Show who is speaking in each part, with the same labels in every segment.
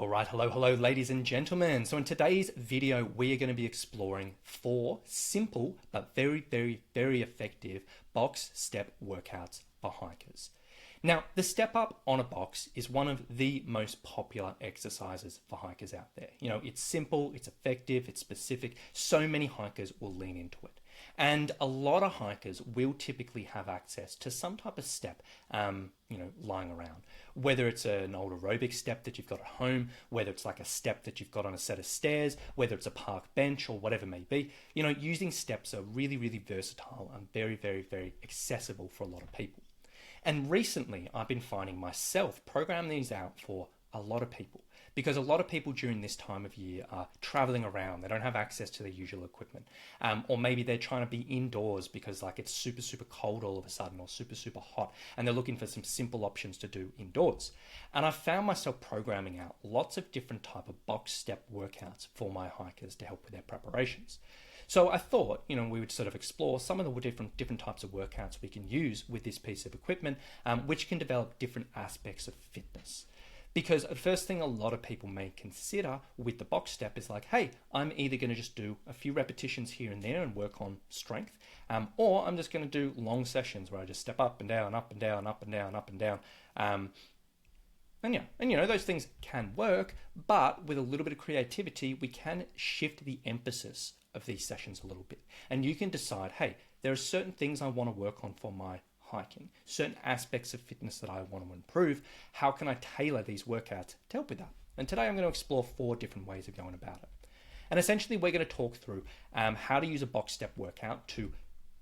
Speaker 1: All right, hello, ladies and gentlemen. So in today's video, we are going to be exploring 4 simple but very effective box step workouts for hikers. Now, the step up on a box is one of the most popular exercises for hikers out there. You know, it's simple, it's effective, it's specific. So many hikers will lean into it. And a lot of hikers will typically have access to some type of step, lying around. Whether it's an old aerobic step that you've got at home, whether it's like a step that you've got on a set of stairs, whether it's a park bench or whatever it may be. You know, using steps are really versatile and very accessible for a lot of people. And recently, I've been finding myself program these out for a lot of people because a lot of people during this time of year are traveling around. They don't have access to their usual equipment. Or maybe they're trying to be indoors because like it's super cold all of a sudden or super hot. And they're looking for some simple options to do indoors. And I found myself programming out lots of different type of box step workouts for my hikers to help with their preparations. So I thought, we would sort of explore some of the different types of workouts we can use with this piece of equipment, which can develop different aspects of fitness. Because the first thing a lot of people may consider with the box step is like, hey, I'm either going to just do a few repetitions here and there and work on strength, or I'm just going to do long sessions where I just step up and down, up and down, up and down, up and down. Those things can work, but with a little bit of creativity, we can shift the emphasis of these sessions a little bit. And you can decide, hey, there are certain things I want to work on for my hiking, certain aspects of fitness that I want to improve. How can I tailor these workouts to help with that? And today I'm going to explore 4 different ways of going about it. And essentially, we're going to talk through how to use a box step workout to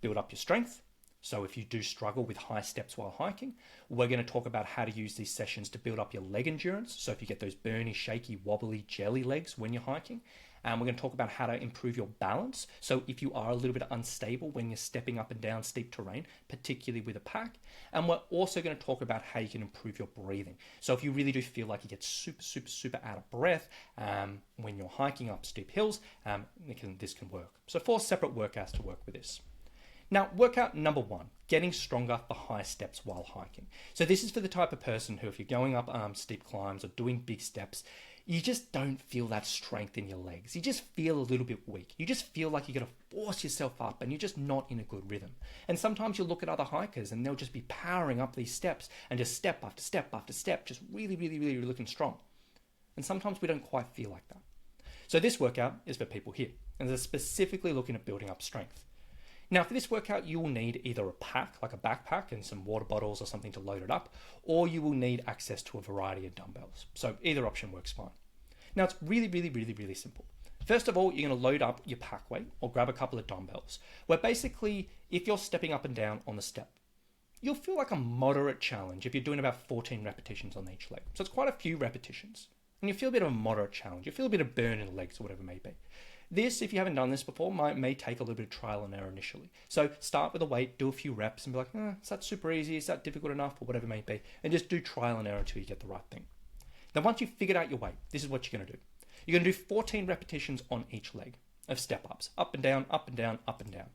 Speaker 1: build up your strength. So if you do struggle with high steps while hiking, we're going to talk about how to use these sessions to build up your leg endurance. So if you get those burny, shaky, wobbly, jelly legs when you're hiking, we're going to talk about how to improve your balance. So if you are a little bit unstable when you're stepping up and down steep terrain, particularly with a pack. And we're also going to talk about how you can improve your breathing. So if you really do feel like you get super out of breath when you're hiking up steep hills, this can work. So 4 separate workouts to work with this. Now, workout number 1, getting stronger for high steps while hiking. So this is for the type of person who, if you're going up steep climbs or doing big steps, you just don't feel that strength in your legs. You just feel a little bit weak. You just feel like you're going to force yourself up and you're just not in a good rhythm. And sometimes you'll look at other hikers and they'll just be powering up these steps and just step after step after step, just really looking strong. And sometimes we don't quite feel like that. So this workout is for people here, and they're specifically looking at building up strength. Now, for this workout, you will need either a pack, like a backpack and some water bottles or something to load it up, or you will need access to a variety of dumbbells. So either option works fine. Now, it's really simple. First of all, you're going to load up your pack weight or grab a couple of dumbbells, where basically, if you're stepping up and down on the step, you'll feel like a moderate challenge if you're doing about 14 repetitions on each leg. So it's quite a few repetitions. And you feel a bit of a moderate challenge. You feel a bit of burn in the legs or whatever it may be. This, if you haven't done this before, may take a little bit of trial and error initially. So start with a weight, do a few reps and be like, is that super easy? Is that difficult enough? Or whatever it may be. And just do trial and error until you get the right thing. Now, once you've figured out your weight, this is what you're going to do. You're going to do 14 repetitions on each leg of step-ups, up and down, up and down, up and down.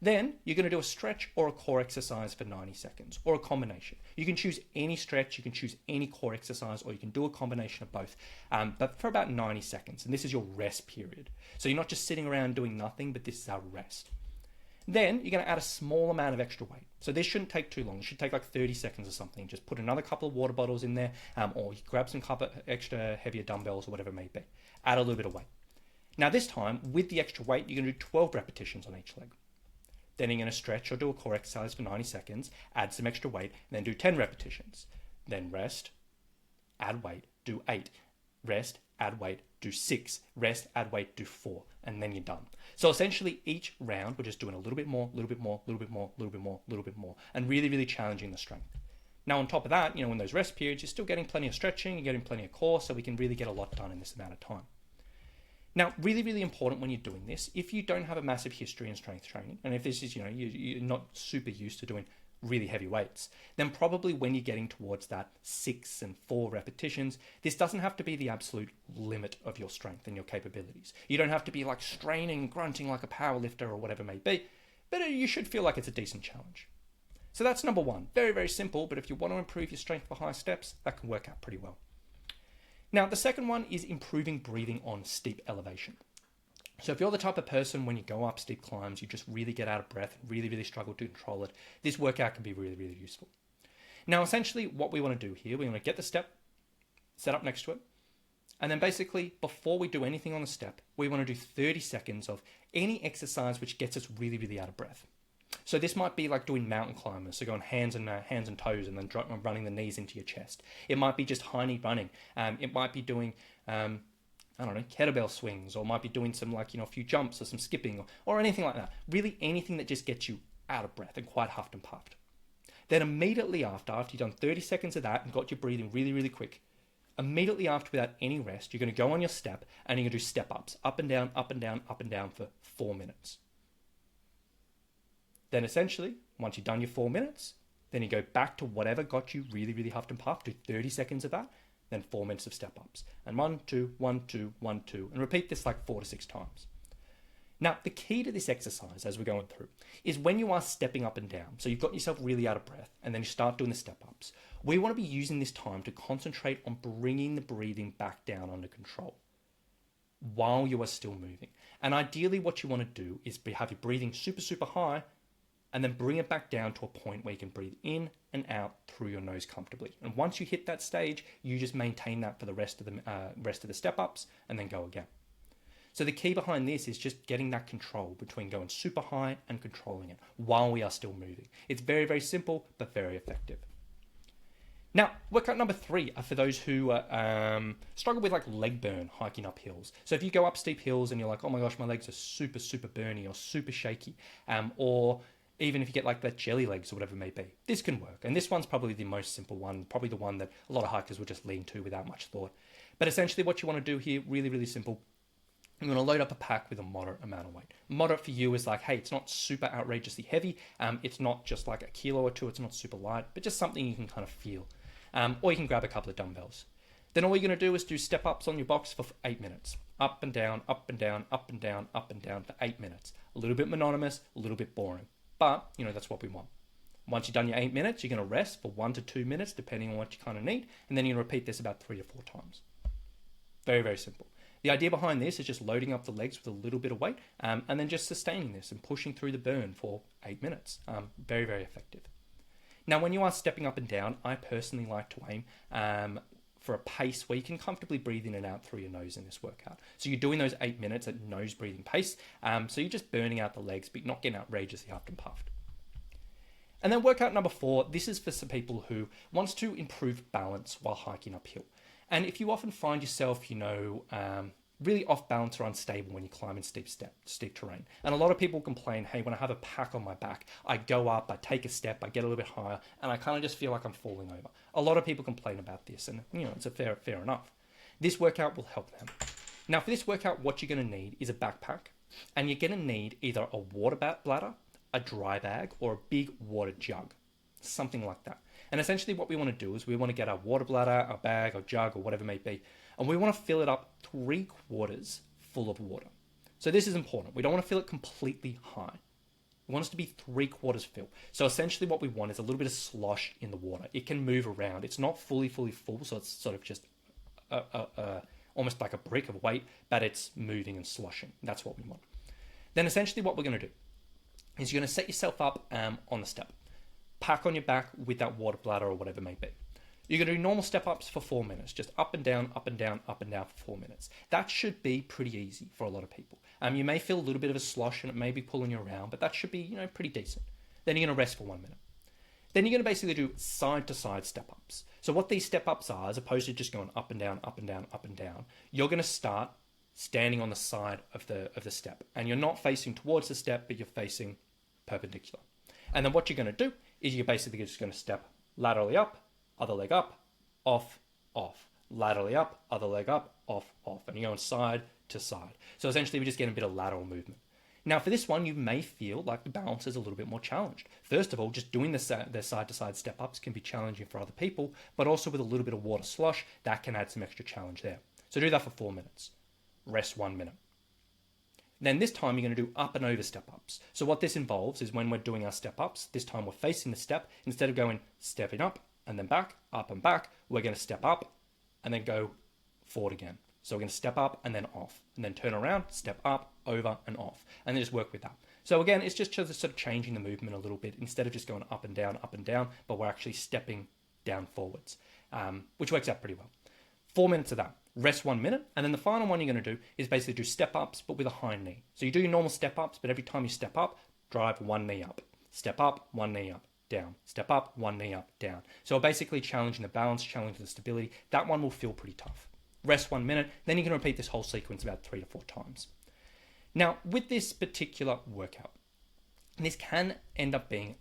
Speaker 1: Then you're going to do a stretch or a core exercise for 90 seconds, or a combination. You can choose any stretch, you can choose any core exercise, or you can do a combination of both, but for about 90 seconds. And this is your rest period. So you're not just sitting around doing nothing, but this is our rest. Then you're going to add a small amount of extra weight. So this shouldn't take too long. It should take like 30 seconds or something. Just put another couple of water bottles in there, or you grab some couple extra heavier dumbbells or whatever it may be. Add a little bit of weight. Now this time, with the extra weight, you're going to do 12 repetitions on each leg. Then you're going to stretch or do a core exercise for 90 seconds, add some extra weight, and then do 10 repetitions. Then rest, add weight, do 8. Rest, add weight, do 6. Rest, add weight, do 4. And then you're done. So essentially each round, we're just doing a little bit more, and really challenging the strength. Now on top of that, in those rest periods, you're still getting plenty of stretching, you're getting plenty of core, so we can really get a lot done in this amount of time. Now, really important when you're doing this, if you don't have a massive history in strength training, and if this is, you're not super used to doing really heavy weights, then probably when you're getting towards that 6 and 4 repetitions, this doesn't have to be the absolute limit of your strength and your capabilities. You don't have to be like straining, grunting like a power lifter or whatever it may be, but you should feel like it's a decent challenge. So that's number 1. Very simple, but if you want to improve your strength for high steps, that can work out pretty well. Now, the second one is improving breathing on steep elevation. So if you're the type of person when you go up steep climbs, you just really get out of breath, really, really struggle to control it, this workout can be really, really useful. Now, essentially what we want to do here, we want to get the step set up next to it. And then basically, before we do anything on the step, we want to do 30 seconds of any exercise which gets us really, really out of breath. So this might be like doing mountain climbers, so going hands and toes and then running the knees into your chest. It might be just high knee running. It might be doing, kettlebell swings, or might be doing some a few jumps or some skipping or anything like that. Really anything that just gets you out of breath and quite huffed and puffed. Then immediately after you've done 30 seconds of that and got your breathing really, really quick, immediately after, without any rest, you're going to go on your step and you're going to do step ups, up and down, up and down, up and down for 4 minutes. Then essentially, once you've done your 4 minutes, then you go back to whatever got you really, really huffed and puffed, do 30 seconds of that, then 4 minutes of step ups. And 1, 2, 1, 2, 1, 2, and repeat this like 4 to 6 times. Now, the key to this exercise, as we're going through, is when you are stepping up and down, so you've got yourself really out of breath, and then you start doing the step-ups, we want to be using this time to concentrate on bringing the breathing back down under control while you are still moving. And ideally, what you want to do is have your breathing super, super high, and then bring it back down to a point where you can breathe in and out through your nose comfortably. And once you hit that stage, you just maintain that for the rest of the step-ups, and then go again. So the key behind this is just getting that control between going super high and controlling it while we are still moving. It's very, very simple, but very effective. Now, workout number 3 are for those who struggle with like leg burn hiking up hills. So if you go up steep hills and you're like, oh my gosh, my legs are super, super burny or super shaky, or even if you get like that jelly legs or whatever it may be, this can work. And this one's probably the most simple one, probably the one that a lot of hikers would just lean to without much thought. But essentially what you want to do here, really, really simple, you're going to load up a pack with a moderate amount of weight. Moderate for you is like, hey, it's not super outrageously heavy. It's not just like a kilo or two. It's not super light, but just something you can kind of feel. Or you can grab a couple of dumbbells. Then all you're going to do is do step ups on your box for 8 minutes. Up and down, up and down, up and down, up and down for 8 minutes. A little bit monotonous, a little bit boring. But, that's what we want. Once you've done your 8 minutes, you're going to rest for 1 to 2 minutes, depending on what you kind of need. And then you're going to repeat this about 3 to 4 times. Very, very simple. The idea behind this is just loading up the legs with a little bit of weight and then just sustaining this and pushing through the burn for 8 minutes. Very, very effective. Now, when you are stepping up and down, I personally like to aim for a pace where you can comfortably breathe in and out through your nose in this workout. So you're doing those 8 minutes at nose breathing pace. So you're just burning out the legs, but not getting outrageously huffed and puffed. And then workout number 4, this is for some people who wants to improve balance while hiking uphill. And if you often find yourself, really off balance or unstable when you climb in steep terrain. And a lot of people complain, hey, when I have a pack on my back, I go up, I take a step, I get a little bit higher, and I kind of just feel like I'm falling over. A lot of people complain about this, and it's a fair enough. This workout will help them. Now, for this workout, what you're going to need is a backpack, and you're going to need either a water bladder, a dry bag, or a big water jug, something like that. And essentially what we want to do is we want to get our water bladder, our bag, our jug, or whatever it may be, and we want to fill it up 3/4 full of water. So this is important. We don't want to fill it completely high. We want it to be 3/4 fill. So essentially what we want is a little bit of slosh in the water. It can move around. It's not fully full, so it's sort of just almost like a brick of weight, but it's moving and sloshing. That's what we want. Then essentially what we're going to do is you're going to set yourself up on the step. Pack on your back with that water bladder or whatever it may be. You're going to do normal step-ups for 4 minutes, just up and down, up and down, up and down for 4 minutes. That should be pretty easy for a lot of people. You may feel a little bit of a slosh and it may be pulling you around, but that should be, pretty decent. Then you're going to rest for 1 minute. Then you're going to basically do side-to-side step-ups. So what these step-ups are, as opposed to just going up and down, up and down, up and down, you're going to start standing on the side of the step. And you're not facing towards the step, but you're facing perpendicular. And then what you're going to do is you're basically just going to step laterally up, other leg up, off, off. Laterally up, other leg up, off, off. And you're going side to side. So essentially we're just getting a bit of lateral movement. Now for this one, you may feel like the balance is a little bit more challenged. First of all, just doing the side-to-side step-ups can be challenging for other people, but also with a little bit of water slosh, that can add some extra challenge there. So do that for 4 minutes. Rest 1 minute. Then this time you're going to do up and over step-ups. So what this involves is when we're doing our step-ups, this time we're facing the step. Instead of going stepping up and then back, up and back, we're going to step up and then go forward again. So we're going to step up and then off, and then turn around, step up, over and off, and then just work with that. So again, it's just sort of changing the movement a little bit instead of just going up and down, but we're actually stepping down forwards, which works out pretty well. 4 minutes of that. Rest 1 minute, and then the final one you're going to do is basically do step ups, but with a high knee. So you do your normal step ups, but every time you step up, drive one knee up. Step up, one knee up, down. Step up, one knee up, down. So basically challenging the balance, challenging the stability. That one will feel pretty tough. Rest 1 minute, then you can repeat this whole sequence about 3 to 4 times. Now, with this particular workout, this can end up being a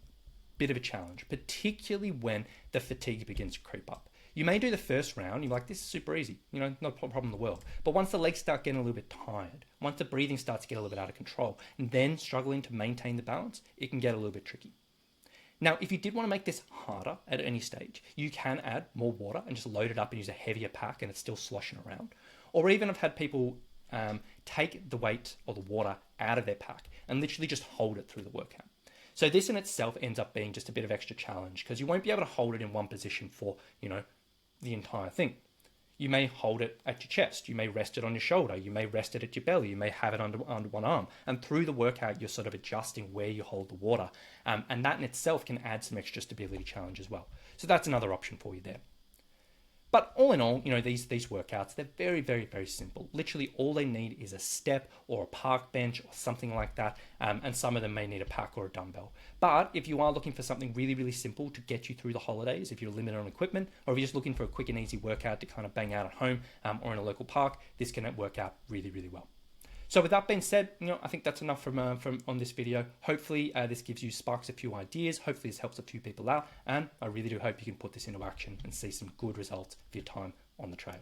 Speaker 1: bit of a challenge, particularly when the fatigue begins to creep up. You may do the first round, you're like, this is super easy, not a problem in the world. But once the legs start getting a little bit tired, once the breathing starts to get a little bit out of control, and then struggling to maintain the balance, it can get a little bit tricky. Now, if you did want to make this harder at any stage, you can add more water and just load it up and use a heavier pack and it's still sloshing around. Or even I've had people take the weight or the water out of their pack and literally just hold it through the workout. So this in itself ends up being just a bit of extra challenge because you won't be able to hold it in one position for, the entire thing. You may hold it at your chest, you may rest it on your shoulder, you may rest it at your belly, you may have it under one arm. And through the workout, you're sort of adjusting where you hold the water. And that in itself can add some extra stability challenge as well. So that's another option for you there. But all in all, these workouts, they're very, very, very simple. Literally all they need is a step or a park bench or something like that. And some of them may need a pack or a dumbbell. But if you are looking for something really, really simple to get you through the holidays, if you're limited on equipment, or if you're just looking for a quick and easy workout to kind of bang out at home or in a local park, this can work out really, really well. So with that being said, I think that's enough from on this video. Hopefully this gives you sparks a few ideas. Hopefully this helps a few people out. And I really do hope you can put this into action and see some good results for your time on the trail.